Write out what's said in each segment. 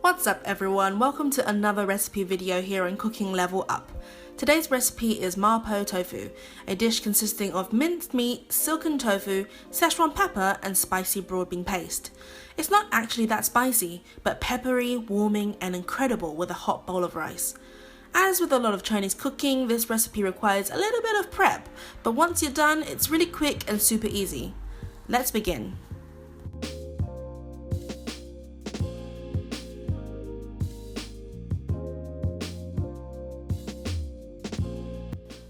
What's up everyone, welcome to another recipe video here on Cooking Level Up. Today's recipe is Mapo Tofu, a dish consisting of minced meat, silken tofu, Szechuan pepper and spicy broad bean paste. It's not actually that spicy, but peppery, warming and incredible with a hot bowl of rice. As with a lot of Chinese cooking, this recipe requires a little bit of prep, but once you're done, it's really quick and super easy. Let's begin.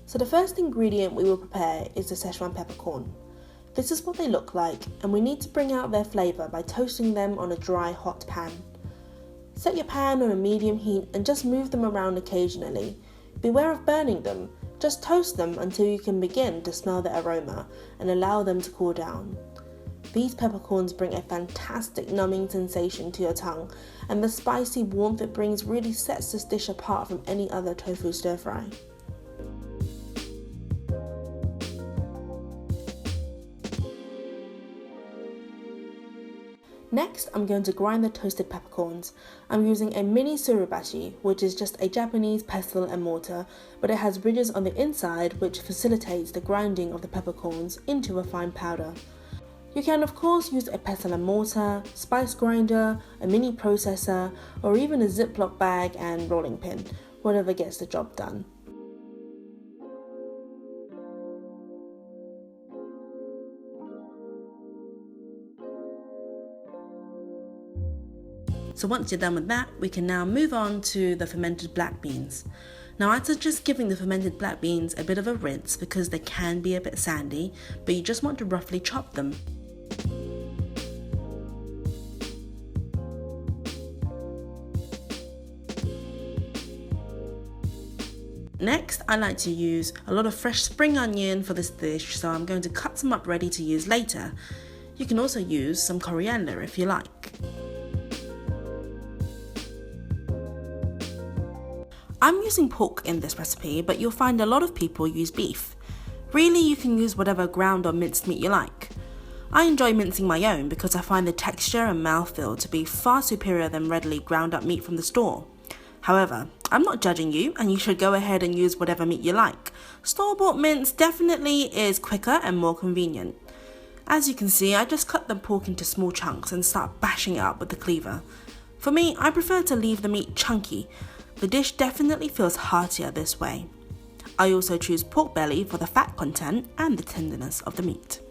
So the first ingredient we will prepare is the Szechuan peppercorn. This is what they look like, and we need to bring out their flavour by toasting them on a dry hot pan. Set your pan on a medium heat and just move them around occasionally. Beware of burning them, just toast them until you can begin to smell the aroma and allow them to cool down. These peppercorns bring a fantastic numbing sensation to your tongue, and the spicy warmth it brings really sets this dish apart from any other tofu stir fry. Next, I'm going to grind the toasted peppercorns. I'm using a mini surubashi, which is just a Japanese pestle and mortar, but it has ridges on the inside which facilitates the grinding of the peppercorns into a fine powder. You can of course use a pestle and mortar, spice grinder, a mini processor, or even a Ziploc bag and rolling pin, whatever gets the job done. So once you're done with that, we can now move on to the fermented black beans. Now I'd suggest giving the fermented black beans a bit of a rinse because they can be a bit sandy, but you just want to roughly chop them. Next, I like to use a lot of fresh spring onion for this dish, so I'm going to cut some up ready to use later. You can also use some coriander if you like. I'm using pork in this recipe, but you'll find a lot of people use beef. Really, you can use whatever ground or minced meat you like. I enjoy mincing my own because I find the texture and mouthfeel to be far superior than readily ground up meat from the store. However, I'm not judging you and you should go ahead and use whatever meat you like. Store-bought mince definitely is quicker and more convenient. As you can see, I just cut the pork into small chunks and start bashing it up with the cleaver. For me, I prefer to leave the meat chunky. The dish definitely feels heartier this way. I also choose pork belly for the fat content and the tenderness of the meat.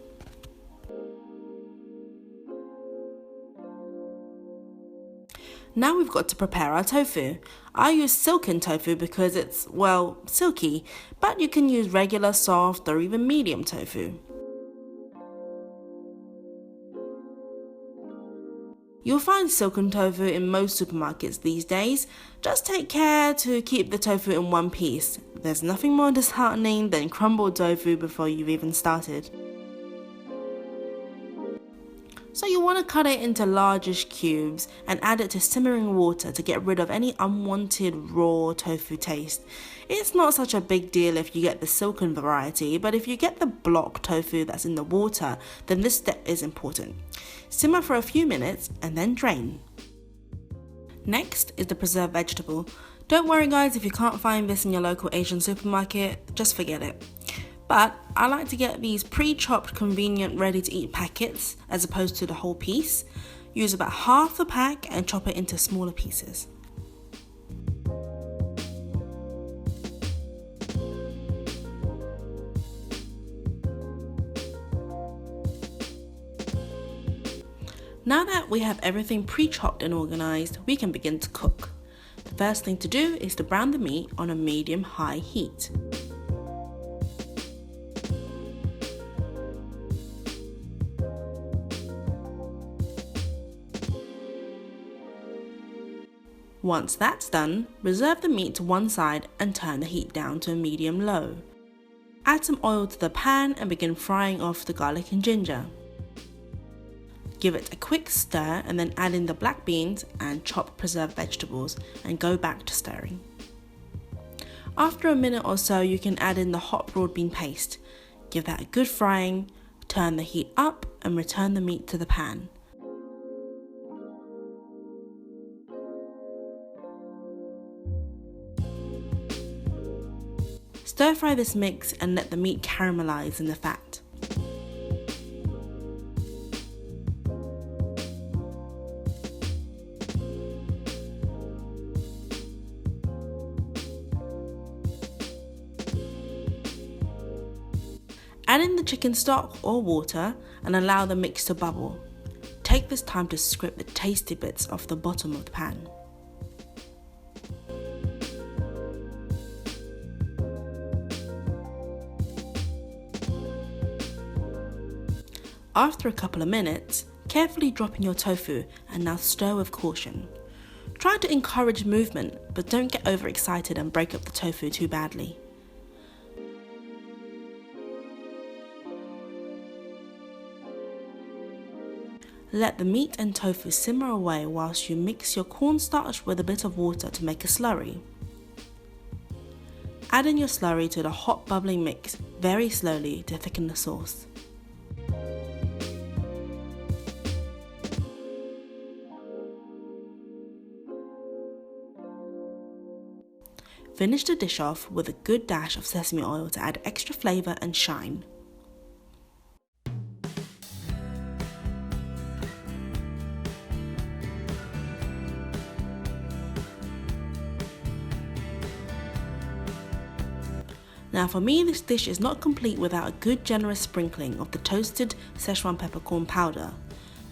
Now we've got to prepare our tofu. I use silken tofu because it's, well, silky, but you can use regular, soft or even medium tofu. You'll find silken tofu in most supermarkets these days. Just take care to keep the tofu in one piece. There's nothing more disheartening than crumbled tofu before you've even started. So you want to cut it into largish cubes and add it to simmering water to get rid of any unwanted raw tofu taste. It's not such a big deal if you get the silken variety, but if you get the block tofu that's in the water, then this step is important. Simmer for a few minutes and then drain. Next is the preserved vegetable. Don't worry guys if you can't find this in your local Asian supermarket, just forget it. But I like to get these pre-chopped convenient ready to eat packets as opposed to the whole piece. Use about half the pack and chop it into smaller pieces. Now that we have everything pre-chopped and organized, we can begin to cook. The first thing to do is to brown the meat on a medium-high heat. Once that's done, reserve the meat to one side and turn the heat down to a medium-low. Add some oil to the pan and begin frying off the garlic and ginger. Give it a quick stir and then add in the black beans and chopped preserved vegetables and go back to stirring. After a minute or so, you can add in the hot broad bean paste. Give that a good frying, turn the heat up and return the meat to the pan. Stir fry this mix and let the meat caramelize in the fat. Add in the chicken stock or water and allow the mix to bubble. Take this time to scrape the tasty bits off the bottom of the pan. After a couple of minutes, carefully drop in your tofu and now stir with caution. Try to encourage movement, but don't get overexcited and break up the tofu too badly. Let the meat and tofu simmer away whilst you mix your cornstarch with a bit of water to make a slurry. Add in your slurry to the hot bubbling mix very slowly to thicken the sauce. Finish the dish off with a good dash of sesame oil to add extra flavour and shine. Now for me, this dish is not complete without a good generous sprinkling of the toasted Szechuan peppercorn powder.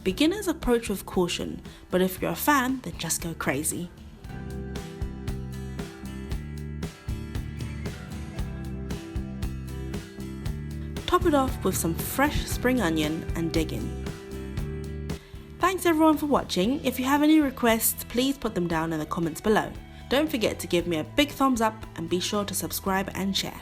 Beginners approach with caution, but if you're a fan, then just go crazy. Top it off with some fresh spring onion and dig in. Thanks everyone for watching. If you have any requests, please put them down in the comments below. Don't forget to give me a big thumbs up and be sure to subscribe and share.